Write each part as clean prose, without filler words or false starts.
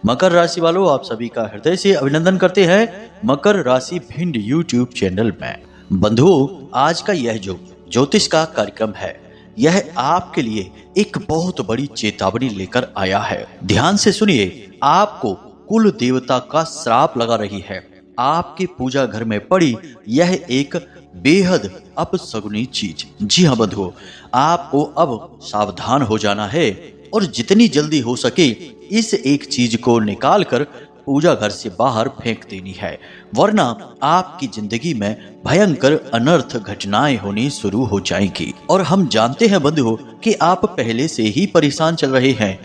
मकर राशि वालों, आप सभी का हृदय से अभिनंदन करते हैं मकर राशि भिंड यूट्यूब चैनल में। बंधुओं, आज का यह जो ज्योतिष का कार्यक्रम है, यह आपके लिए एक बहुत बड़ी चेतावनी लेकर आया है। ध्यान से सुनिए। आपको कुल देवता का श्राप लगा रही है। आपके पूजा घर में पड़ी यह एक बेहद अपशगुनी चीज। जी हाँ बंधुओं, आपको अब सावधान हो जाना है और जितनी जल्दी हो सके इस एक चीज को निकाल कर पूजा घर से बाहर फेंक देनी है, वरना आपकी जिंदगी में भयंकर अनर्थ घटनाएं होनी शुरू हो जाएंगी। और हम जानते हैं बंधुओं कि आप पहले से ही परेशान चल रहे हैं।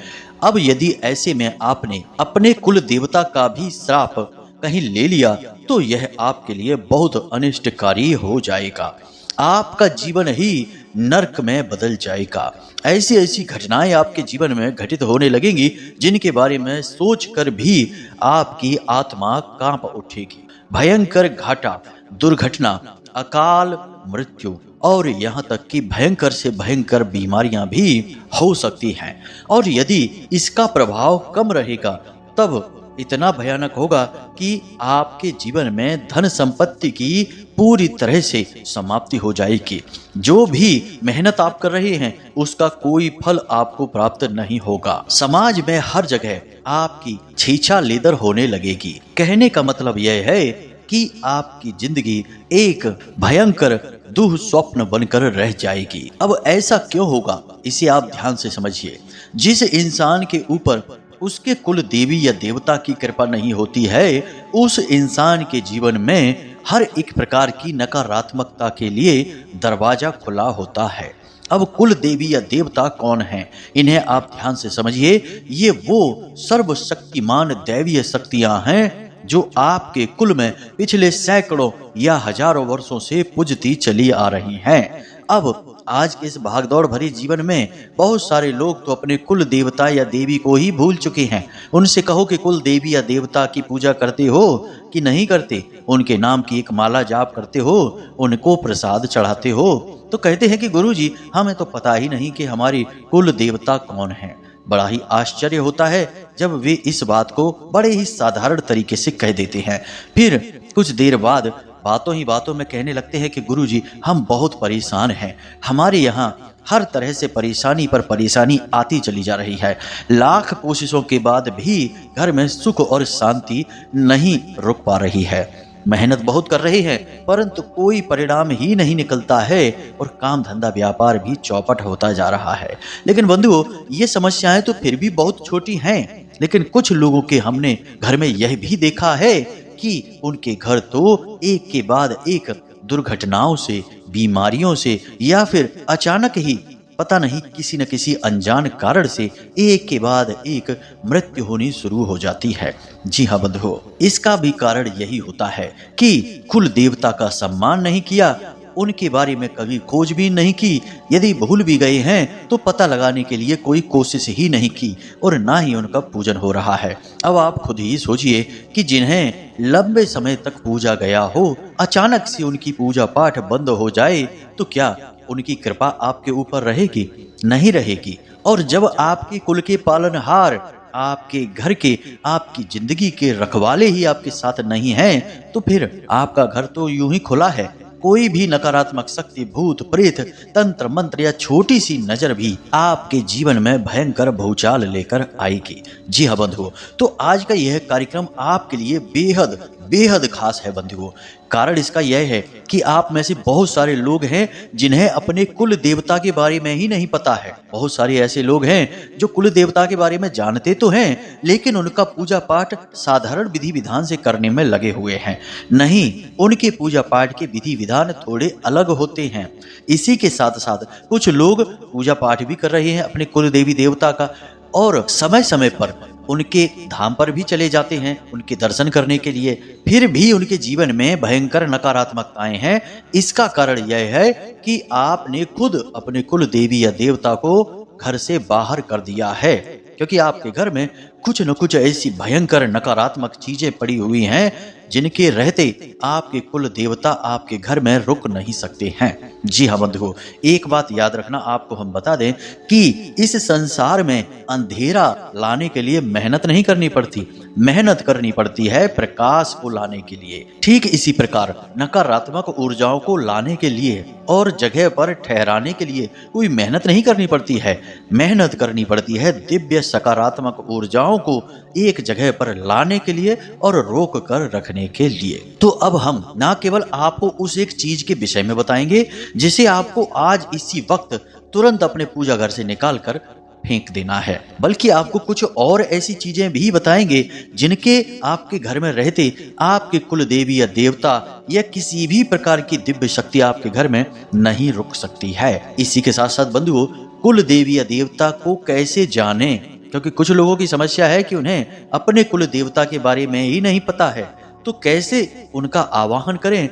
अब यदि ऐसे में आपने अपने कुल देवता का भी श्राप कहीं ले लिया तो यह आपके लिए बहुत अनिष्टकारी हो जाएगा। आपका जीवन ही नरक में बदल जाएगा। ऐसी ऐसी घटनाएं आपके जीवन में घटित होने लगेंगी जिनके बारे में सोचकर भी आपकी आत्मा कांप उठेगी। भयंकर घाटा, दुर्घटना, अकाल मृत्यु और यहाँ तक कि भयंकर से भयंकर बीमारियां भी हो सकती हैं। और यदि इसका प्रभाव कम रहेगा तब इतना भयानक होगा कि आपके जीवन में धन संपत्ति की पूरी तरह से समाप्ति हो जाएगी। जो भी मेहनत आप कर रहे हैं उसका कोई फल आपको प्राप्त नहीं होगा। समाज में हर जगह आपकी छीछा लेदर होने लगेगी। कहने का मतलब यह है कि आपकी जिंदगी एक भयंकर दुःस्वप्न बनकर रह जाएगी। अब ऐसा क्यों होगा, इसे आप ध्यान से समझिए। जिस इंसान के ऊपर उसके कुल देवी या देवता की कृपा नहीं होती है, उस इंसान के जीवन में हर एक प्रकार की नकारात्मकता के लिए दरवाजा खुला होता है। अब कुल देवी या देवता कौन हैं, इन्हें आप ध्यान से समझिए। ये वो सर्वशक्तिमान दैवीय शक्तियां हैं जो आपके कुल में पिछले सैकड़ों या हजारों वर्षों से पूजती चली आ रही हैं। अब आज के इस भागदौड़ भरी जीवन में बहुत सारे लोग तो अपने कुल देवता या देवी को ही भूल चुके हैं। उनसे कहो कि कुल देवी या देवता की पूजा करते हो कि नहीं करते, उनके नाम की एक माला जाप करते हो, उनको प्रसाद चढ़ाते हो, तो कहते हैं कि गुरुजी हमें तो पता ही नहीं कि हमारी कुल देवता कौन है। बड़ा ही आश्चर्य होता है जब वे इस बात को बड़े ही साधारण तरीके से कह देते हैं। फिर कुछ देर बाद बातों ही बातों में कहने लगते हैं कि गुरुजी हम बहुत परेशान हैं, हमारे यहाँ हर तरह से परेशानी पर परेशानी आती चली जा रही है। लाख कोशिशों के बाद भी घर में सुख और शांति नहीं रुक पा रही है। मेहनत बहुत कर रहे हैं परंतु कोई परिणाम ही नहीं निकलता है और काम धंधा व्यापार भी चौपट होता जा रहा है। लेकिन बंधुओं, ये समस्याएं तो फिर भी बहुत छोटी हैं, लेकिन कुछ लोगों के हमने घर में यह भी देखा है कि उनके घर तो एक के बाद एक दुर्घटनाओं से, बीमारियों से या फिर अचानक ही पता नहीं किसी न किसी अनजान कारण से एक के बाद एक मृत्यु होनी शुरू हो जाती है। जी हाँ बंधुओं, इसका भी कारण यही होता है कि कुल देवता का सम्मान नहीं किया, उनके बारे में कभी खोज भी नहीं की, यदि भूल भी गए हैं तो पता लगाने के लिए कोई कोशिश ही नहीं की और ना ही उनका पूजन हो रहा है। अब आप खुद ही सोचिए कि जिन्हें लंबे समय तक पूजा गया हो, अचानक से उनकी पूजा पाठ बंद हो जाए तो क्या उनकी कृपा आपके ऊपर रहेगी? नहीं रहेगी। और जब आपके कुल के पालनहार, आपके घर के, आपकी जिंदगी के रखवाले ही आपके साथ नहीं हैं तो फिर आपका घर तो यूं ही खुला है। कोई भी नकारात्मक शक्ति, भूत प्रेत, तंत्र मंत्र या छोटी सी नजर भी आपके जीवन में भयंकर भूचाल लेकर आएगी। जी हाँ बंधुओं, तो आज का यह कार्यक्रम आपके लिए बेहद बेहद खास है बंधुओं। कारण इसका यह है कि आप में से बहुत सारे लोग हैं जिन्हें अपने कुल देवता के बारे में ही नहीं पता है। बहुत सारे ऐसे लोग हैं जो कुल देवता के बारे में जानते तो हैं लेकिन उनका पूजा पाठ साधारण विधि विधान से करने में लगे हुए हैं। नहीं, उनके पूजा पाठ के विधि विधान थोड़े अलग होते हैं। इसी के साथ साथ कुछ लोग पूजा पाठ भी कर रहे हैं अपने कुल देवी देवता का और समय समय पर उनके धाम पर भी चले जाते हैं उनके दर्शन करने के लिए, फिर भी उनके जीवन में भयंकर नकारात्मकताएं हैं। इसका कारण यह है कि आपने खुद अपने कुल देवी या देवता को घर से बाहर कर दिया है, क्योंकि आपके घर में कुछ न कुछ ऐसी भयंकर नकारात्मक चीजें पड़ी हुई हैं जिनके रहते आपके कुल देवता आपके घर में रुक नहीं सकते हैं। जी हाँ बंधुओं, एक बात याद रखना, आपको हम बता दें कि इस संसार में अंधेरा लाने के लिए मेहनत नहीं करनी पड़ती, मेहनत करनी पड़ती है प्रकाश को लाने के लिए। ठीक इसी प्रकार नकारात्मक ऊर्जाओं को लाने के लिए और जगह पर ठहराने के लिए कोई मेहनत नहीं करनी पड़ती है, मेहनत करनी पड़ती है दिव्य सकारात्मक ऊर्जाओं को एक जगह पर लाने के लिए और रोक कर रखने के लिए। तो अब हम ना केवल आपको उस एक चीज के विषय में बताएंगे जिसे आपको आज इसी वक्त तुरंत अपने पूजा घर से निकाल कर फेंक देना है, बल्कि आपको कुछ और ऐसी चीजें भी बताएंगे जिनके आपके घर में रहते आपके कुल देवी या देवता या किसी भी प्रकार की दिव्य शक्ति आपके घर में नहीं रुक सकती है। इसी के साथ साथ बंधुओं, कुल देवी या देवता को कैसे जाने, क्योंकि कुछ लोगों की समस्या है कि उन्हें अपने कुल देवता के बारे में ही नहीं पता है, तो कैसे उनका आवाहन करें,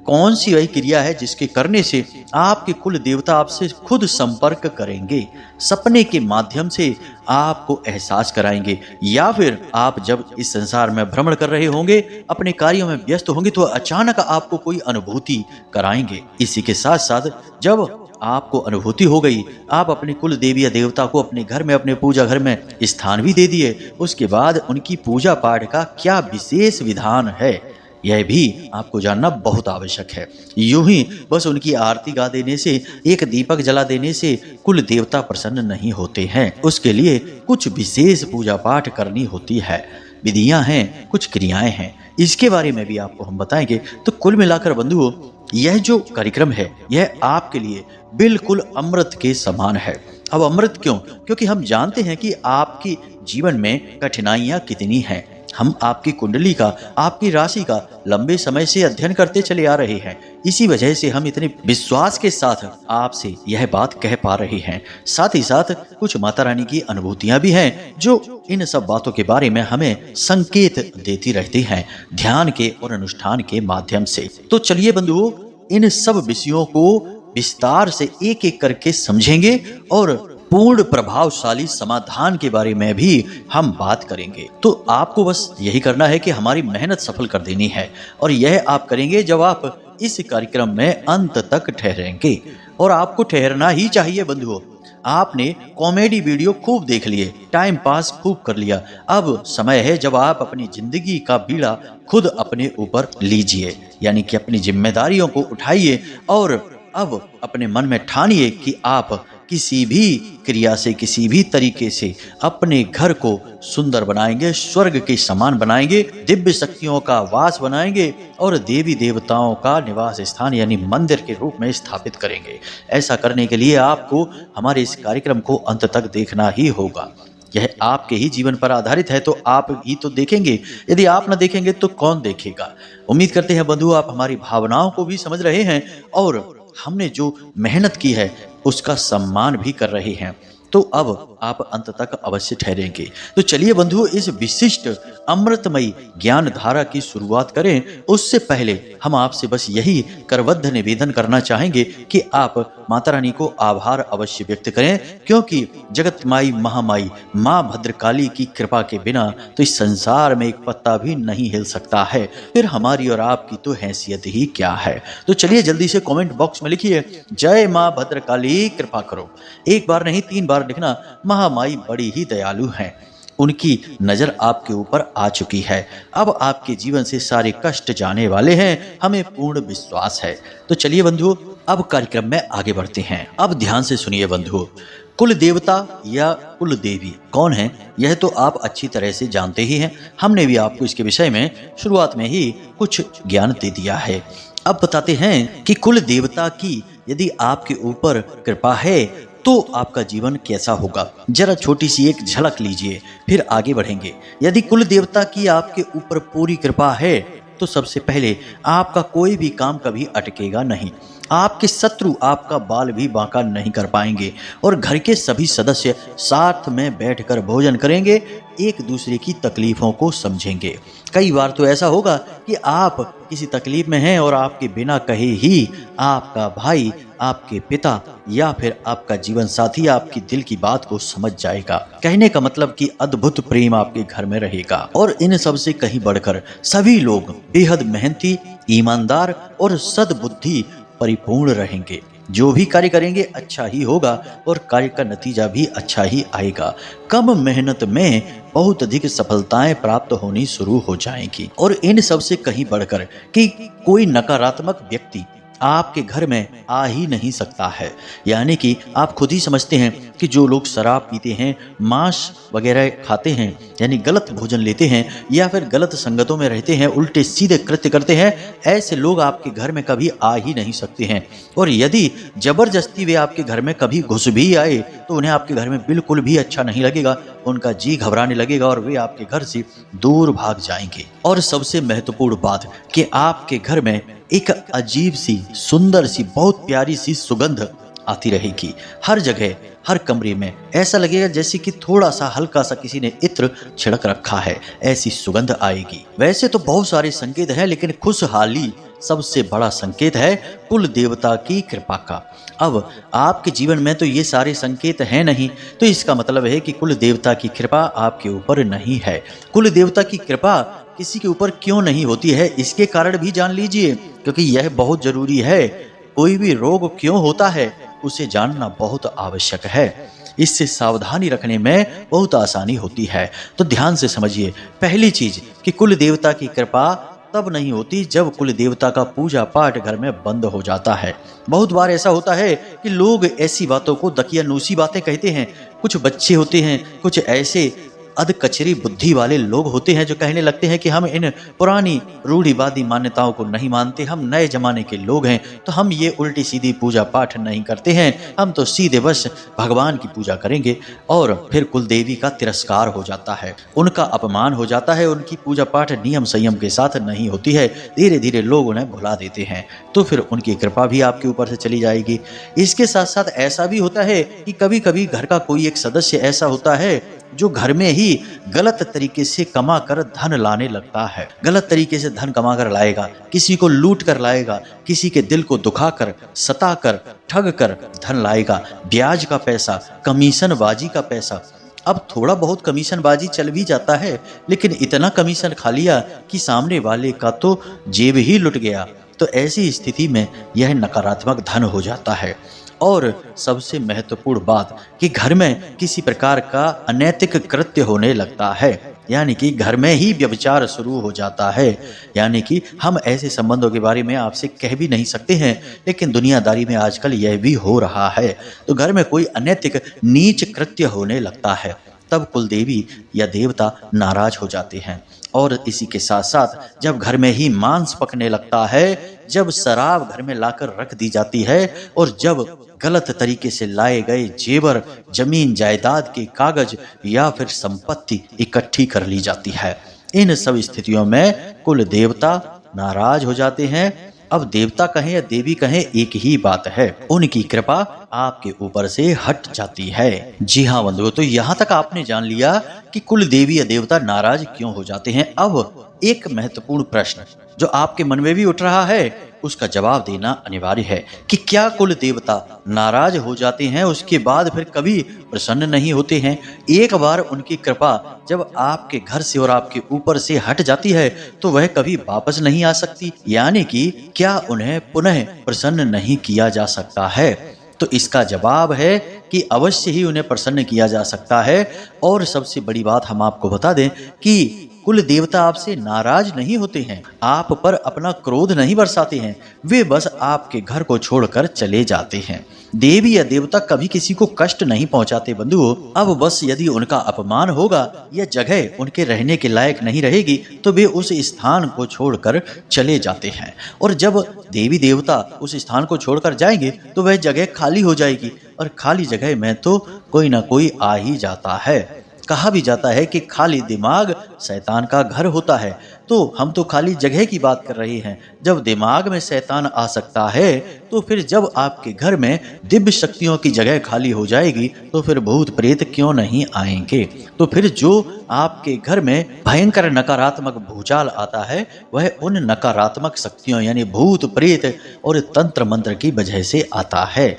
कौन सी वही क्रिया है जिसके करने से आपके कुल देवता आपसे खुद संपर्क करेंगे, सपने के माध्यम से आपको एहसास कराएंगे, या फिर आप जब इस संसार में भ्रमण कर रहे होंगे, अपने कार्यों में व्यस्त होंगे, तो अचानक आपको कोई अनुभूति कराएंगे। इसी के साथ साथ जब आपको अनुभूति हो गई, आप अपने कुल देवी या देवता को अपने घर में, अपने पूजा घर में स्थान भी दे दिए, उसके बाद उनकी पूजा पाठ का क्या विशेष विधान है यह भी आपको जानना बहुत आवश्यक है। यूं ही बस उनकी आरती गा देने से, एक दीपक जला देने से कुल देवता प्रसन्न नहीं होते हैं, उसके लिए कुछ विशेष पूजा पाठ करनी होती है, विधियां हैं, कुछ क्रियाएं हैं, इसके बारे में भी आपको हम बताएंगे। तो कुल मिलाकर बंधुओं, यह जो कार्यक्रम है यह आपके लिए बिल्कुल अमृत के समान है। अब अमृत क्यों? क्योंकि हम जानते हैं कि आपके जीवन में कठिनाइयां कितनी हैं। हम आपकी कुंडली का, आपकी राशि का लंबे समय से अध्ययन करते चले आ रहे हैं, इसी वजह से हम इतने विश्वास के साथ आपसे यह बात कह पा रहे हैं। साथ ही साथ कुछ माता रानी की अनुभूतियां भी हैं जो इन सब बातों के बारे में हमें संकेत देती रहती हैं ध्यान के और अनुष्ठान के माध्यम से। तो चलिए बंधुओं, इन सब विषयों को विस्तार से एक एक करके समझेंगे और पूर्ण प्रभावशाली समाधान के बारे में भी हम बात करेंगे। तो आपको बस यही करना है कि हमारी मेहनत सफल कर देनी है, और यह आप करेंगे जब आप इस कार्यक्रम में अंत तक ठहरेंगे, और आपको ठहरना ही चाहिए बंधुओं। आपने कॉमेडी वीडियो खूब देख लिए, टाइम पास खूब कर लिया, अब समय है जब आप अपनी जिंदगी का बीड़ा खुद अपने ऊपर लीजिए, यानी कि अपनी जिम्मेदारियों को उठाइए और अब अपने मन में ठानिए कि आप किसी भी क्रिया से, किसी भी तरीके से अपने घर को सुंदर बनाएंगे, स्वर्ग के समान बनाएंगे, दिव्य शक्तियों का वास बनाएंगे और देवी देवताओं का निवास स्थान यानी मंदिर के रूप में स्थापित करेंगे। ऐसा करने के लिए आपको हमारे इस कार्यक्रम को अंत तक देखना ही होगा। यह आपके ही जीवन पर आधारित है, तो आप ही तो देखेंगे, यदि आप न देखेंगे तो कौन देखेगा। उम्मीद करते हैं बंधु आप हमारी भावनाओं को भी समझ रहे हैं और हमने जो मेहनत की है उसका सम्मान भी कर रहे हैं। तो अब आप अंत तक अवश्य ठहरेंगे। तो चलिए बंधुओं, इस विशिष्ट अमृतमयी ज्ञान धारा की शुरुआत करें। उससे पहले हम आपसे बस यही करबद्ध निवेदन करना चाहेंगे कि आप माता रानी को आभार अवश्य व्यक्त करें, क्योंकि जगत माई महामाई माँ भद्रकाली की कृपा के बिना तो इस संसार में एक पत्ता भी नहीं हिल सकता है, फिर हमारी और आपकी तो हैसियत ही क्या है। तो चलिए जल्दी से कमेंट बॉक्स में लिखिए, जय माँ भद्रकाली कृपा करो। एक बार नहीं 3 बार लिखना। महामाई बड़ी ही दयालु हैं, उनकी नजर आपके ऊपर आ चुकी है, अब आपके जीवन से सारे कष्ट जाने वाले हैं, हमें पूर्ण विश्वास है। तो चलिए बंधुओं, अब कार्यक्रम में आगे बढ़ते हैं। अब ध्यान से सुनिए बंधुओं, कुल देवता या कुल देवी कौन है यह तो आप अच्छी तरह से जानते ही हैं। हमने भी आपको इसके विषय में शुरुआत में ही कुछ ज्ञान दे दिया है। अब बताते हैं कि कुल देवता की यदि आपके ऊपर कृपा है तो आपका जीवन कैसा होगा। जरा छोटी सी एक झलक लीजिए, फिर आगे बढ़ेंगे। यदि कुल देवता की आपके ऊपर पूरी कृपा है तो सबसे पहले आपका कोई भी काम कभी अटकेगा नहीं। आपके शत्रु आपका बाल भी बांका नहीं कर पाएंगे और घर के सभी सदस्य साथ में बैठकर भोजन करेंगे, एक दूसरे की तकलीफों को समझेंगे। कई बार तो ऐसा होगा कि आप किसी तकलीफ में हैं और आपके बिना कहे ही आपका भाई, आपके पिता या फिर आपका जीवन साथी आपकी दिल की बात को समझ जाएगा। कहने का मतलब कि अद्भुत प्रेम आपके घर में रहेगा। और इन सब से कहीं बढ़कर सभी लोग बेहद मेहनती, ईमानदार और सद्बुद्धि परिपूर्ण रहेंगे। जो भी कार्य करेंगे अच्छा ही होगा और कार्य का नतीजा भी अच्छा ही आएगा। कम मेहनत में बहुत अधिक सफलताएं प्राप्त होनी शुरू हो जाएंगी। और इन सब से कहीं बढ़कर कि कोई नकारात्मक व्यक्ति आपके घर में आ ही नहीं सकता है। यानी कि आप खुद ही समझते हैं कि जो लोग शराब पीते हैं, मांस वगैरह खाते हैं, यानी गलत भोजन लेते हैं या फिर गलत संगतों में रहते हैं, उल्टे सीधे कृत्य करते हैं, ऐसे लोग आपके घर में कभी आ ही नहीं सकते हैं। और यदि जबरदस्ती वे आपके घर में कभी घुस भी आए तो उन्हें आपके घर में बिल्कुल भी अच्छा नहीं लगेगा, उनका जी घबराने लगेगा और वे आपके घर से दूर भाग जाएंगे। और सबसे महत्वपूर्ण बात कि आपके घर में एक अजीब सी, सुंदर सी, बहुत प्यारी सी सुगंध आती रहेगी। हर जगह, हर कमरे में ऐसा लगेगा जैसे कि थोड़ा सा हल्का सा किसी ने इत्र छिड़क रखा है, ऐसी सुगंध आएगी। वैसे तो बहुत सारे संकेत हैं, लेकिन खुशहाली सबसे बड़ा संकेत है कुल देवता की कृपा का। अब आपके जीवन में तो ये सारे संकेत हैं नहीं, तो इसका मतलब है कि कुल देवता की कृपा आपके ऊपर नहीं है। कुल देवता की कृपा किसी के ऊपर क्यों नहीं होती है, इसके कारण भी जान लीजिए, क्योंकि यह बहुत जरूरी है। कोई भी रोग क्यों होता है उसे जानना बहुत आवश्यक है। इससे सावधानी रखने में बहुत आसानी होती है। तो ध्यान से समझिए। पहली चीज कि कुल देवता की कृपा तब नहीं होती जब कुल देवता का पूजा पाठ घर में बंद हो जाता है। बहुत बार ऐसा होता है कि लोग ऐसी बातों को दकियानूसी बातें कहते हैं। कुछ बच्चे होते हैं, कुछ ऐसे अधकचरी बुद्धि वाले लोग होते हैं जो कहने लगते हैं कि हम इन पुरानी रूढ़िवादी मान्यताओं को नहीं मानते, हम नए जमाने के लोग हैं, तो हम ये उल्टी सीधी पूजा पाठ नहीं करते हैं, हम तो सीधे बस भगवान की पूजा करेंगे। और फिर कुल देवी का तिरस्कार हो जाता है, उनका अपमान हो जाता है, उनकी पूजा पाठ नियम संयम के साथ नहीं होती है। धीरे धीरे लोग उन्हें भुला देते हैं, तो फिर उनकी कृपा भी आपके ऊपर से चली जाएगी। इसके साथ साथ ऐसा भी होता है कि कभी कभी घर का कोई एक सदस्य ऐसा होता है जो घर में ही गलत तरीके से कमा कर धन लाने लगता है। गलत तरीके से धन कमा कर लाएगा, किसी को लूट कर लाएगा, किसी के दिल को दुखाकर, सताकर, ठग कर धन लाएगा। ब्याज का पैसा, कमीशनबाजी का पैसा। अब थोड़ा बहुत कमीशनबाजी चल भी जाता है, लेकिन इतना कमीशन खा लिया कि सामने वाले का तो जेब ही लुट गया। तो ऐसी स्थिति में यह नकारात्मक धन हो जाता है। और सबसे महत्वपूर्ण बात कि घर में किसी प्रकार का अनैतिक कृत्य होने लगता है, यानी कि घर में ही व्यभिचार शुरू हो जाता है। यानी कि हम ऐसे संबंधों के बारे में आपसे कह भी नहीं सकते हैं, लेकिन दुनियादारी में आजकल यह भी हो रहा है। तो घर में कोई अनैतिक नीच कृत्य होने लगता है, तब कुल देवी या देवता नाराज हो जाते हैं। और इसी के साथ साथ जब घर में ही मांस पकने लगता है, जब शराब घर में लाकर रख दी जाती है और जब गलत तरीके से लाए गए जेवर, जमीन जायदाद के कागज या फिर संपत्ति इकट्ठी कर ली जाती है, इन सब स्थितियों में कुल देवता नाराज हो जाते हैं। अब देवता कहें या देवी कहें, एक ही बात है, उनकी कृपा आपके ऊपर से हट जाती है। जी हाँ बंधुओं, तो यहाँ तक आपने जान लिया कि कुल देवी या देवता नाराज क्यों हो जाते हैं। अब एक महत्वपूर्ण प्रश्न जो आपके मन में भी उठ रहा है, उसका जवाब देना अनिवार्य है कि क्या कुल देवता नाराज हो जाते हैं, उसके बाद फिर कभी प्रसन्न नहीं होते हैं? एक बार उनकी कृपा जब आपके घर से और आपके ऊपर से हट जाती है तो वह कभी वापस नहीं आ सकती, यानी कि क्या उन्हें पुनः प्रसन्न नहीं किया जा सकता है? तो इसका जवाब है कि अवश्य ही उन्हें प्रसन्न किया जा सकता है। और सबसे बड़ी बात हम आपको बता दें कि कुल देवता आपसे नाराज नहीं होते हैं, आप पर अपना क्रोध नहीं बरसाते हैं, वे बस आपके घर को छोड़कर चले जाते हैं। देवी या देवता कभी किसी को कष्ट नहीं पहुंचाते बंधुओं। अब बस यदि उनका अपमान होगा या जगह उनके रहने के लायक नहीं रहेगी तो वे उस स्थान को छोड़कर चले जाते हैं। और जब देवी देवता उस स्थान को छोड़कर जाएंगे तो वह जगह खाली हो जाएगी, और खाली जगह में तो कोई ना कोई आ ही जाता है। कहा भी जाता है कि खाली दिमाग शैतान का घर होता है। तो हम तो खाली जगह की बात कर रहे हैं। जब दिमाग में शैतान आ सकता है तो फिर जब आपके घर में दिव्य शक्तियों की जगह खाली हो जाएगी तो फिर भूत प्रेत क्यों नहीं आएंगे। तो फिर जो आपके घर में भयंकर नकारात्मक भूचाल आता है वह उन नकारात्मक शक्तियों यानी भूत प्रेत और तंत्र मंत्र की वजह से आता है।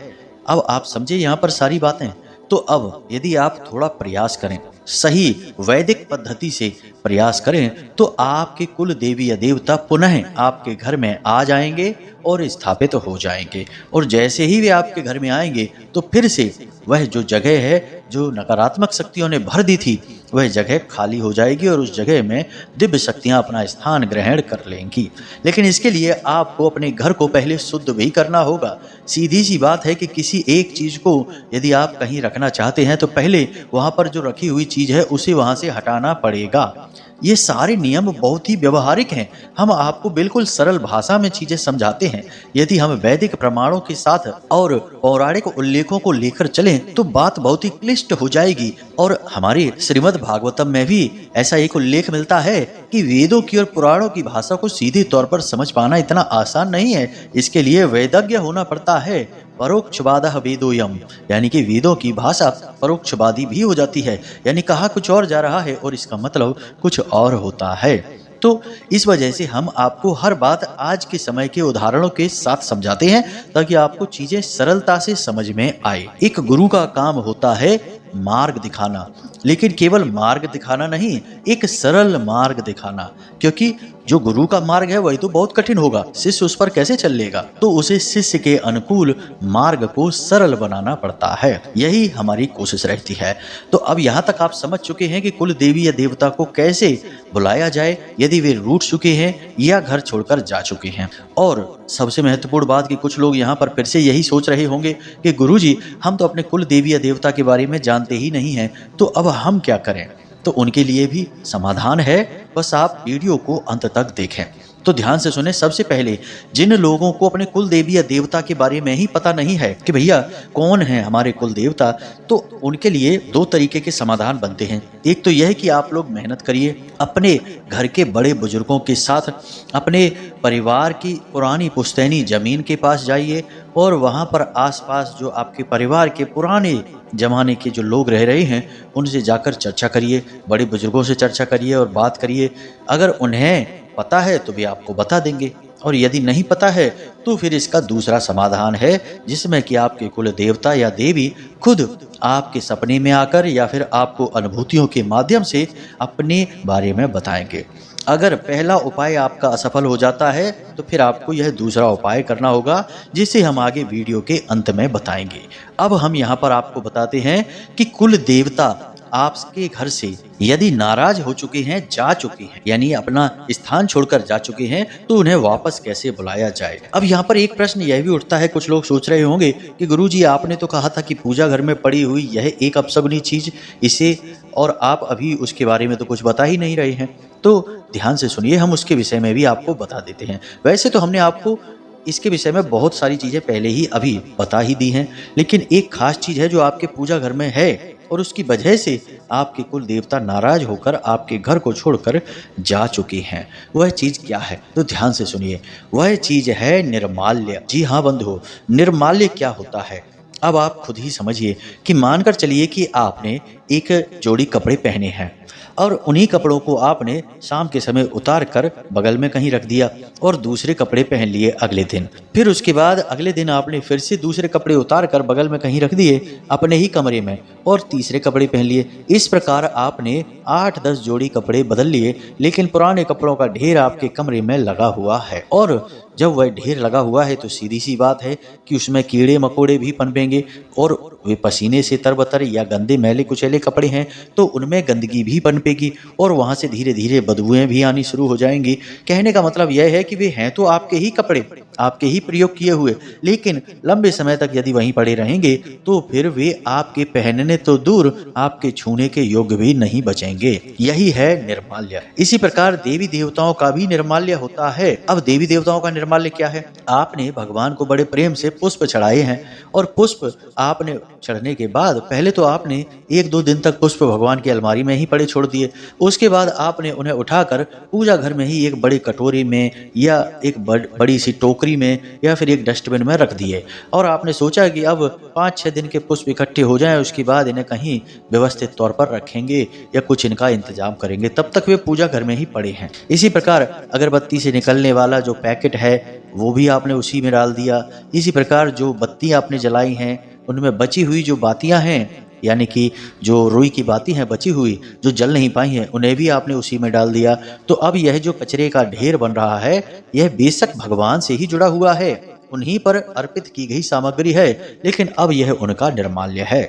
अब आप समझे यहाँ पर सारी बातें। तो अब यदि आप थोड़ा प्रयास करें, सही वैदिक पद्धति से प्रयास करें, तो आपके कुल देवी या देवता पुनः आपके घर में आ जाएंगे और स्थापित हो जाएंगे। और जैसे ही वे आपके घर में आएंगे तो फिर से वह जो जगह है जो नकारात्मक शक्तियों ने भर दी थी वह जगह खाली हो जाएगी और उस जगह में दिव्य शक्तियां अपना स्थान ग्रहण कर लेंगी। लेकिन इसके लिए आपको अपने घर को पहले शुद्ध भी करना होगा। सीधी सी बात है कि किसी एक चीज को यदि आप कहीं रखना चाहते हैं तो पहले वहां पर जो रखी हुई चीज है उसे वहां से हटाना पड़ेगा। ये सारे नियम बहुत ही व्यवहारिक हैं। हम आपको बिल्कुल सरल भाषा में चीजें समझाते हैं। यदि हम वैदिक प्रमाणों के साथ और पौराणिक उल्लेखों को लेकर चलें तो बात बहुत ही क्लिष्ट हो जाएगी। और हमारे श्रीमद् भागवतम में भी ऐसा एक उल्लेख मिलता है कि वेदों की और पुराणों की भाषा को सीधे तौर पर समझ पाना इतना आसान नहीं है। इसके लिए वेदज्ञ होना पड़ता है। परोक्षवादः वेदोयम, यानी कि वेदों की भाषा परोक्षवादी भी हो जाती है, यानी कहा कुछ और जा रहा है और इसका मतलब कुछ और होता है। तो इस वजह से हम आपको हर बात आज के समय के उदाहरणों के साथ समझाते हैं ताकि आपको चीजें सरलता से समझ में आए। एक गुरु का काम होता है मार्ग दिखाना, लेकिन केवल मार्ग दिखाना नहीं, एक सरल मार्ग दिखाना। क्योंकि जो गुरु का मार्ग है वही तो बहुत कठिन होगा, शिष्य उस पर कैसे चल लेगा। तो उसे शिष्य के अनुकूल मार्ग को सरल बनाना पड़ता है। यही हमारी कोशिश रहती है। तो अब यहाँ तक आप समझ चुके हैं कि कुल देवी या देवता को कैसे बुलाया जाए यदि वे रूठ चुके हैं या घर छोड़कर जा चुके हैं। और सबसे महत्वपूर्ण बात कि कुछ लोग यहाँ पर फिर से यही सोच रहे होंगे कि गुरुजी हम तो अपने कुल देवी या देवता के बारे में जानते ही नहीं हैं, तो अब हम क्या करें। तो उनके लिए भी समाधान है, बस आप वीडियो को अंत तक देखें। तो ध्यान से सुने। सबसे पहले जिन लोगों को अपने कुल देवी या देवता के बारे में ही पता नहीं है कि भैया कौन है हमारे कुल देवता, तो उनके लिए दो तरीके के समाधान बनते हैं। एक तो यह कि आप लोग मेहनत करिए, अपने घर के बड़े बुजुर्गों के साथ अपने परिवार की पुरानी पुश्तैनी जमीन के पास जाइए और वहाँ पर आसपास जो आपके परिवार के पुराने जमाने के जो लोग रह रहे हैं उनसे जाकर चर्चा करिए, बड़े बुजुर्गों से चर्चा करिए और बात करिए। अगर उन्हें पता है तो वे आपको बता देंगे, और यदि नहीं पता है तो फिर इसका दूसरा समाधान है जिसमें कि आपके कुल देवता या देवी खुद आपके सपने में आकर या फिर आपको अनुभूतियों के माध्यम से अपने बारे में बताएंगे। अगर पहला उपाय आपका असफल हो जाता है तो फिर आपको यह दूसरा उपाय करना होगा जिसे हम आगे वीडियो के अंत में बताएंगे। अब हम यहाँ पर आपको बताते हैं कि कुल देवता आपके घर से यदि नाराज हो चुके हैं, जा चुके हैं, यानी अपना स्थान छोड़कर जा चुके हैं, तो उन्हें वापस कैसे बुलाया जाए। अब यहाँ पर एक प्रश्न यह भी उठता है, कुछ लोग सोच रहे होंगे कि गुरुजी आपने तो कहा था कि पूजा घर में पड़ी हुई यह एक अपशगुनी चीज, इसे और आप अभी उसके बारे में तो कुछ बता ही नहीं रहे हैं। तो ध्यान से सुनिए, हम उसके विषय में भी आपको बता देते हैं। वैसे तो हमने आपको इसके विषय में बहुत सारी चीजें पहले ही अभी बता ही दी हैं, लेकिन एक खास चीज है जो आपके पूजा घर में है और उसकी वजह से आपके कुल देवता नाराज होकर आपके घर को छोड़कर जा चुके हैं। वह चीज क्या है तो ध्यान से सुनिए। वह चीज है निर्माल्य। जी हाँ बंधुओं, निर्माल्य क्या होता है अब आप खुद ही समझिए कि मानकर चलिए कि आपने एक जोड़ी कपड़े पहने हैं और उन्हीं कपड़ों को आपने शाम के समय उतार कर बगल में कहीं रख दिया और दूसरे कपड़े पहन लिए अगले दिन। फिर उसके बाद अगले दिन आपने फिर से दूसरे कपड़े उतार कर बगल में कहीं रख दिए अपने ही कमरे में और तीसरे कपड़े पहन लिए। इस प्रकार आपने 8-10 जोड़ी कपड़े बदल लिए, लेकिन पुराने कपड़ों का ढेर आपके कमरे में लगा हुआ है। और जब वह ढेर लगा हुआ है तो सीधी सी बात है कि उसमें कीड़े मकोड़े भी पनपेंगे और वे पसीने से तरबतर या गंदे मैले कुचैले कपड़े हैं तो उनमें गंदगी भी पनपेगी और वहां से धीरे धीरे बदबूएं भी आनी शुरू हो जाएंगी। कहने का मतलब यह है कि वे हैं तो आपके ही कपड़े, आपके ही प्रयोग किए हुए, लेकिन लंबे समय तक यदि वहीं पड़े रहेंगे तो फिर वे आपके पहनने तो दूर आपके छूने के योग्य भी नहीं बचेंगे। यही है निर्माल्य। इसी प्रकार देवी देवताओं का भी निर्माल्य होता है। अब देवी देवताओं का निर्माल्य क्या है? आपने भगवान को बड़े प्रेम से पुष्प चढ़ाए हैं और पुष्प आपने चढ़ने के बाद पहले तो आपने 1-2 दिन तक पुष्प भगवान की अलमारी में ही पड़े छोड़ दिए। उसके बाद आपने उन्हें उठाकर पूजा घर में ही एक बड़ी कटोरी में या एक बड़ी सी टोकरी में या फिर एक डस्टबिन में रख दिए और आपने सोचा कि अब 5-6 दिन के पुष्प इकट्ठे हो जाएं, उसके बाद इन्हें कहीं व्यवस्थित तौर पर रखेंगे या कुछ इनका इंतजाम करेंगे, तब तक वे पूजा घर में ही पड़े हैं। इसी प्रकार अगरबत्ती से निकलने वाला जो पैकेट है वो भी आपने उसी में डाल दिया। इसी प्रकार जो बत्ती आपने जलाई हैं उनमें बची हुई जो बातियां हैं, यानी कि जो रुई की बाती हैं बची हुई जो जल नहीं पाई हैं, उन्हें भी आपने उसी में डाल दिया। तो अब यह जो कचरे का ढेर बन रहा है यह बेशक भगवान से ही जुड़ा हुआ है, उन्हीं पर अर्पित की गई सामग्री है, लेकिन अब यह उनका निर्माल्य है।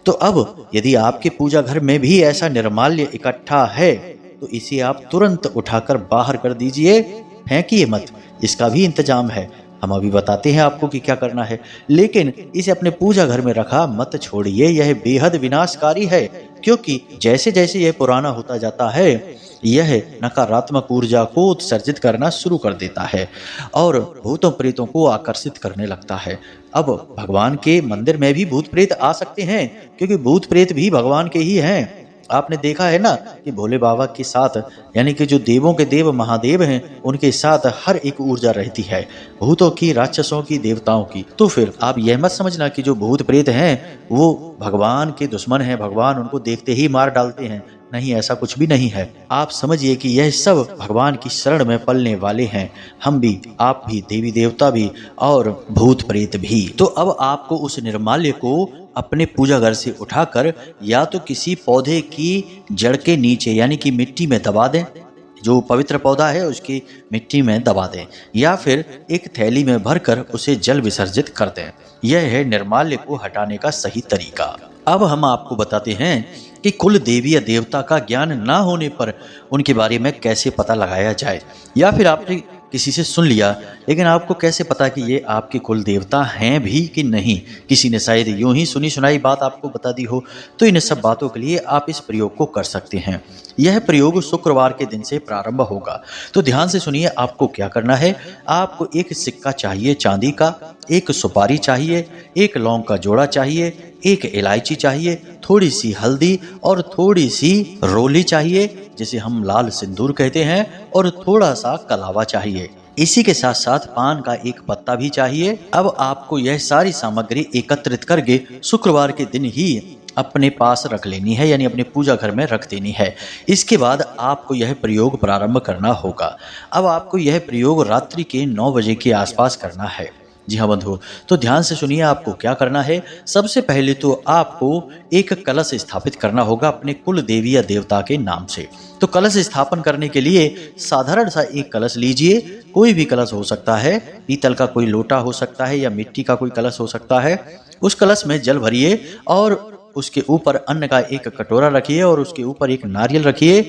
तो अब यदि आपके पूजा घर में भी ऐसा निर्माल्य इकट्ठा है तो इसे आप तुरंत उठाकर बाहर कर दीजिए, फेंकिए मत। इसका भी इंतजाम है, हम अभी बताते हैं आपको कि क्या करना है, लेकिन इसे अपने पूजा घर में रखा मत छोड़िए, यह बेहद विनाशकारी है। क्योंकि जैसे जैसे यह पुराना होता जाता है यह नकारात्मक ऊर्जा को उत्सर्जित करना शुरू कर देता है और भूतों प्रेतों को आकर्षित करने लगता है। अब भगवान के मंदिर में भी भूत प्रेत आ सकते हैं, क्योंकि भूत प्रेत भी भगवान के ही हैं। आपने देखा है ना कि भोले बाबा के साथ, यानी कि जो देवों के देव महादेव हैं, उनके साथ हर एक ऊर्जा रहती है, भूतों की, राक्षसों की, देवताओं की। तो फिर आप यह मत समझना कि जो भूत प्रेत हैं वो भगवान के दुश्मन हैं, भगवान उनको देखते ही मार डालते हैं। नहीं, ऐसा कुछ भी नहीं है। आप समझिए कि यह सब भगवान की शरण में पलने वाले हैं, हम भी, आप भी, देवी देवता भी और भूत प्रेत भी। तो अब आपको उस निर्माल्य को अपने पूजा घर से उठाकर या तो किसी पौधे की जड़ के नीचे यानी कि मिट्टी में दबा दें, जो पवित्र पौधा है उसकी मिट्टी में दबा दें, या फिर एक थैली में भरकर उसे जल विसर्जित कर दें। यह है निर्माल्य को हटाने का सही तरीका। अब हम आपको बताते हैं कि कुल देवी या देवता का ज्ञान ना होने पर उनके बारे में कैसे पता लगाया जाए, या फिर आपने किसी से सुन लिया लेकिन आपको कैसे पता कि ये आपके कुल देवता हैं भी कि नहीं। किसी ने शायद यूं ही सुनी सुनाई बात आपको बता दी हो। तो इन सब बातों के लिए आप इस प्रयोग को कर सकते हैं। यह प्रयोग शुक्रवार के दिन से प्रारंभ होगा। तो ध्यान से सुनिए, आपको क्या करना है। आपको एक सिक्का चाहिए चांदी का, एक सुपारी चाहिए, एक लौंग का जोड़ा चाहिए, एक इलायची चाहिए, थोड़ी सी हल्दी और थोड़ी सी रोली चाहिए जिसे हम लाल सिंदूर कहते हैं, और थोड़ा सा कलावा चाहिए। इसी के साथ साथ पान का एक पत्ता भी चाहिए। अब आपको यह सारी सामग्री एकत्रित करके शुक्रवार के दिन ही अपने पास रख लेनी है, यानी अपने पूजा घर में रख देनी है। इसके बाद आपको यह प्रयोग प्रारंभ करना होगा। अब आपको यह प्रयोग रात्रि के 9 बजे के आसपास करना है। जी हाँ बंधु, तो ध्यान से सुनिए आपको क्या करना है। सबसे पहले तो आपको एक कलश स्थापित करना होगा अपने कुल देवी या देवता के नाम से। तो कलश स्थापन करने के लिए साधारण सा एक कलश लीजिए, कोई भी कलश हो सकता है, पीतल का कोई लोटा हो सकता है या मिट्टी का कोई कलश हो सकता है। उस कलश में जल भरिए और उसके ऊपर अन्न का एक कटोरा रखिए और उसके ऊपर एक नारियल रखिए।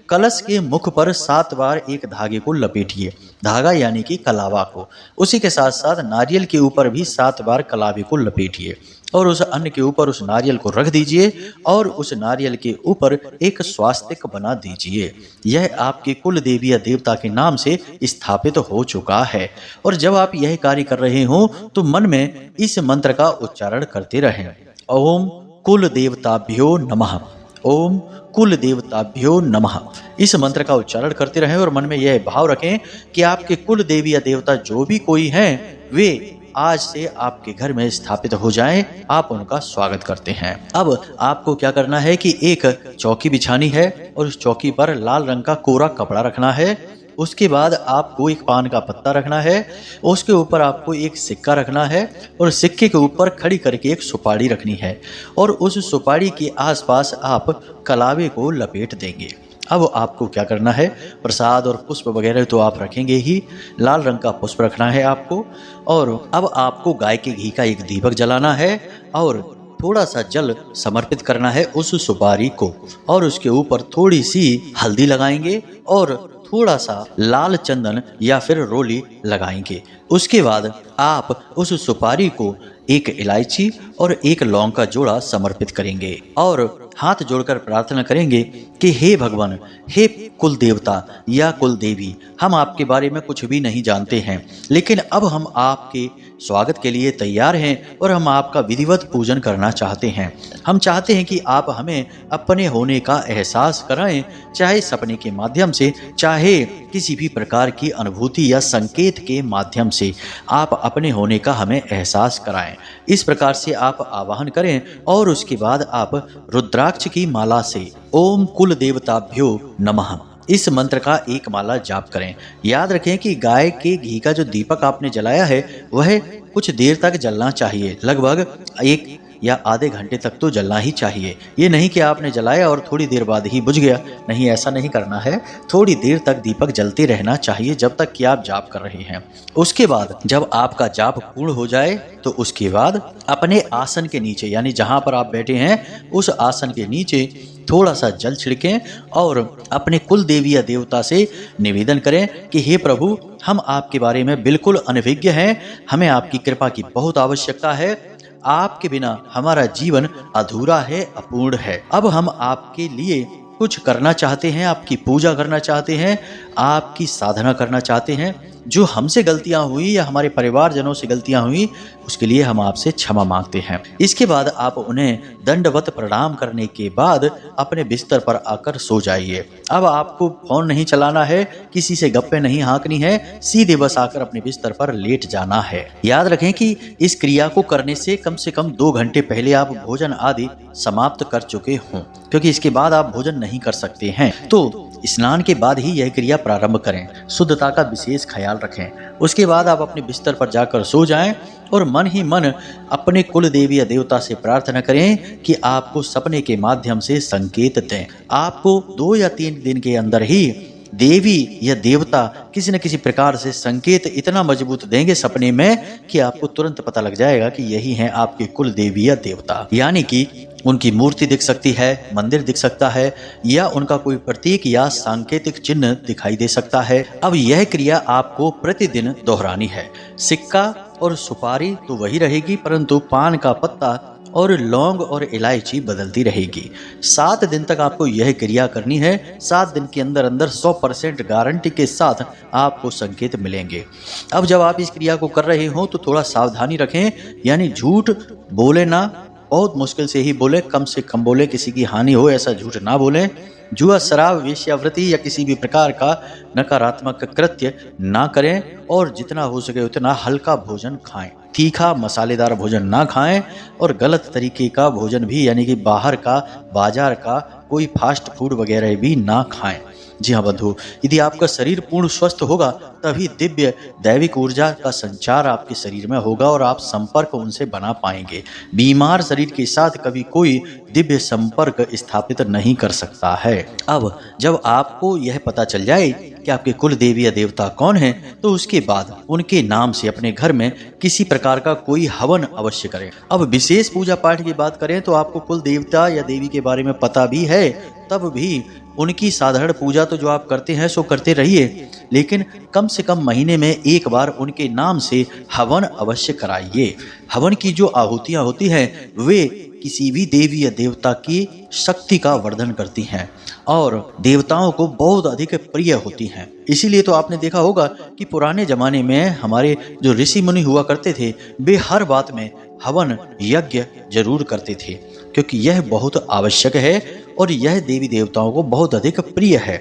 कलश के मुख पर 7 बार एक धागे को लपेटिए, धागा यानी कि कलावा को। उसी के साथ साथ नारियल के ऊपर भी 7 बार कलावे को लपेटिए और उस अन्न के ऊपर उस नारियल को रख दीजिए और उस नारियल के ऊपर एक स्वास्तिक बना दीजिए। यह आपके कुल देवी या देवता के नाम से स्थापित हो चुका है। और जब आप यह कार्य कर रहे हो तो मन में इस मंत्र का उच्चारण करते रहें, ओम कुल देवताभ्यो नमः, ओम कुल देवताभ्यो नमः। इस मंत्र का उच्चारण करते रहें और मन में यह भाव रखें कि आपके कुल देवी या देवता जो भी कोई हैं वे आज से आपके घर में स्थापित हो जाएं, आप उनका स्वागत करते हैं। अब आपको क्या करना है कि एक चौकी बिछानी है और उस चौकी पर लाल रंग का कोरा कपड़ा रखना है। उसके बाद आपको एक पान का पत्ता रखना है, उसके ऊपर आपको एक सिक्का रखना है और सिक्के के ऊपर खड़ी करके एक सुपारी रखनी है और उस सुपारी के आसपास आप कलावे को लपेट देंगे। अब आपको क्या करना है, प्रसाद और पुष्प वगैरह तो आप रखेंगे ही, लाल रंग का पुष्प रखना है आपको। और अब आपको गाय के घी का एक दीपक जलाना है और थोड़ा सा जल समर्पित करना है उस सुपारी को और उसके ऊपर थोड़ी सी हल्दी लगाएंगे और थोड़ा सा लाल चंदन या फिर रोली लगाएंगे। उसके बाद आप उस सुपारी को एक इलायची और एक लौंग का जोड़ा समर्पित करेंगे और हाथ जोड़कर प्रार्थना करेंगे कि हे भगवान, हे कुल देवता या कुल देवी, हम आपके बारे में कुछ भी नहीं जानते हैं, लेकिन अब हम आपके स्वागत के लिए तैयार हैं और हम आपका विधिवत पूजन करना चाहते हैं। हम चाहते हैं कि आप हमें अपने होने का एहसास कराएं, चाहे सपने के माध्यम से, चाहे किसी भी प्रकार की अनुभूति या संकेत के माध्यम से आप अपने होने का हमें एहसास कराएं। इस प्रकार से आप आवाहन करें और उसके बाद आप रुद्राक्ष की माला से ओम कुल देवताभ्यो नमः इस मंत्र का एक माला जाप करें। याद रखें कि गाय के घी का जो दीपक आपने जलाया है वह कुछ देर तक जलना चाहिए, लगभग 1 या आधे घंटे तक तो जलना ही चाहिए। ये नहीं कि आपने जलाया और थोड़ी देर बाद ही बुझ गया, नहीं, ऐसा नहीं करना है। थोड़ी देर तक दीपक जलते रहना चाहिए जब तक कि आप जाप कर रहे हैं। उसके बाद जब आपका जाप पूर्ण हो जाए तो उसके बाद अपने आसन के नीचे, यानी जहां पर आप बैठे हैं उस आसन के नीचे थोड़ा सा जल छिड़कें और अपने कुल देवी या देवता से निवेदन करें कि हे प्रभु, हम आपके बारे में बिल्कुल अनभिज्ञ हैं, हमें आपकी कृपा की बहुत आवश्यकता है, आपके बिना हमारा जीवन अधूरा है, अपूर्ण है। अब हम आपके लिए कुछ करना चाहते हैं, आपकी पूजा करना चाहते हैं, आपकी साधना करना चाहते हैं। जो हमसे गलतियां हुई या हमारे परिवारजनों से गलतियां हुई उसके लिए हम आपसे क्षमा मांगते हैं। इसके बाद आप उन्हें दंडवत प्रणाम करने के बाद अपने बिस्तर पर आकर सो जाइए। अब आपको फोन नहीं चलाना है, किसी से गप्पे नहीं हाँकनी है, सीधे बस आकर अपने बिस्तर पर लेट जाना है। याद रखें कि इस क्रिया को करने से कम 2 घंटे पहले आप भोजन आदि समाप्त कर चुके हों, क्योंकि इसके बाद आप भोजन नहीं कर सकते हैं। तो स्नान के बाद ही यह क्रिया प्रारंभ करें। शुद्धता का विशेष ख्याल रखें। उसके बाद आप अपने बिस्तर पर जाकर सो जाएं और मन ही मन अपने कुल देवी या देवता से प्रार्थना करें कि आपको सपने के माध्यम से संकेत दें। आपको 2 या 3 दिन के अंदर ही देवी या देवता किसी न किसी प्रकार से संकेत इतना मजबूत देंगे सपने में कि आपको तुरंत पता लग जाएगा कि यही हैं आपके कुल देवी या देवता। यानी कि उनकी मूर्ति दिख सकती है, मंदिर दिख सकता है या उनका कोई प्रतीक या सांकेतिक चिन्ह दिखाई दे सकता है। अब यह क्रिया आपको प्रतिदिन दोहरानी है। सिक्का और सुपारी तो वही रहेगी, परंतु पान का पत्ता और लौंग और इलायची बदलती रहेगी। 7 दिन तक आपको यह क्रिया करनी है। 7 दिन के अंदर अंदर 100% गारंटी के साथ आपको संकेत मिलेंगे। अब जब आप इस क्रिया को कर रहे हो तो थोड़ा सावधानी रखें, यानी झूठ बोले ना, बहुत मुश्किल से ही बोले, कम से कम बोले, किसी की हानि हो ऐसा झूठ ना बोलें। जुआ, शराब, वेश्यावृत्ति या किसी भी प्रकार का नकारात्मक कृत्य ना करें और जितना हो सके उतना हल्का भोजन खाएं। तीखा मसालेदार भोजन ना खाएं और गलत तरीके का भोजन भी, यानी कि बाहर का, बाजार का कोई फास्ट फूड वगैरह भी ना खाएं। जी हाँ बंधु, यदि आपका शरीर पूर्ण स्वस्थ होगा तभी दिव्य दैविक ऊर्जा का संचार आपके शरीर में होगा और आप संपर्क उनसे बना पाएंगे। बीमार शरीर के साथ कभी कोई दिव्य संपर्क स्थापित नहीं कर सकता है। अब जब आपको यह पता चल जाए कि आपके कुल देवी या देवता कौन हैं, तो उसके बाद उनके नाम से अपने घर में किसी प्रकार का कोई हवन अवश्य करें। अब विशेष पूजा पाठ की बात करें तो आपको कुल देवता या देवी के बारे में पता भी है, तब भी उनकी साधारण पूजा तो जो आप करते हैं सो करते रहिए, लेकिन कम से कम महीने में एक बार उनके नाम से हवन अवश्य कराइए। हवन की जो आहुतियां होती हैं वे किसी भी देवी या देवता की शक्ति का वर्धन करती हैं और देवताओं को बहुत अधिक प्रिय होती हैं। इसीलिए तो आपने देखा होगा कि पुराने जमाने में हमारे जो ऋषि मुनि हुआ करते थे वे हर बात में हवन यज्ञ जरूर करते थे, क्योंकि यह बहुत आवश्यक है और यह देवी देवताओं को बहुत अधिक प्रिय है।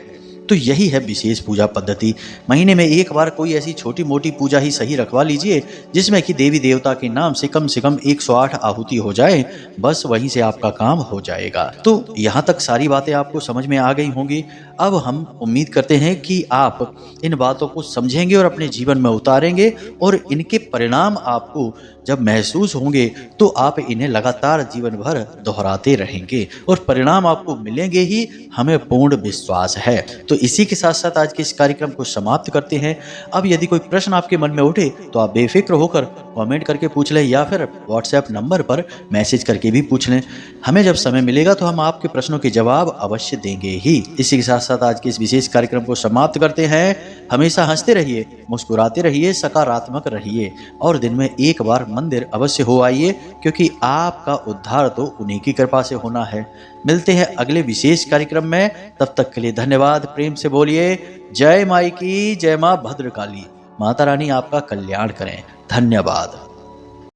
तो यही है विशेष पूजा पद्धति। महीने में एक बार कोई ऐसी छोटी मोटी पूजा ही सही रखवा लीजिए जिसमें कि देवी देवता के नाम से कम 108 आहुति हो जाए, बस वहीं से आपका काम हो जाएगा। तो यहाँ तक सारी बातें आपको समझ में आ गई होंगी। अब हम उम्मीद करते हैं कि आप इन बातों को समझेंगे और अपने जीवन में उतारेंगे और इनके परिणाम आपको जब महसूस होंगे तो आप इन्हें लगातार जीवन भर दोहराते रहेंगे और परिणाम आपको मिलेंगे ही, हमें पूर्ण विश्वास है। तो इसी के साथ साथ आज के इस कार्यक्रम को समाप्त करते हैं। अब यदि कोई प्रश्न आपके मन में उठे तो आप बेफिक्र होकर कमेंट करके पूछ लें या फिर व्हाट्सएप नंबर पर मैसेज करके भी पूछ लें। हमें जब समय मिलेगा तो हम आपके प्रश्नों के जवाब अवश्य देंगे ही। इसी के साथ साथ आज के इस विशेष कार्यक्रम को समाप्त करते हैं। हमेशा हंसते रहिए, मुस्कुराते रहिए, सकारात्मक रहिए और दिन में एक बार मंदिर अवश्य हो आइए, क्योंकि आपका उद्धार तो उन्हीं की कृपा से होना है। मिलते हैं अगले विशेष कार्यक्रम में, तब तक के लिए धन्यवाद। प्रेम से बोलिए जय माई की, जय मां भद्रकाली। माता रानी आपका कल्याण करें। धन्यवाद।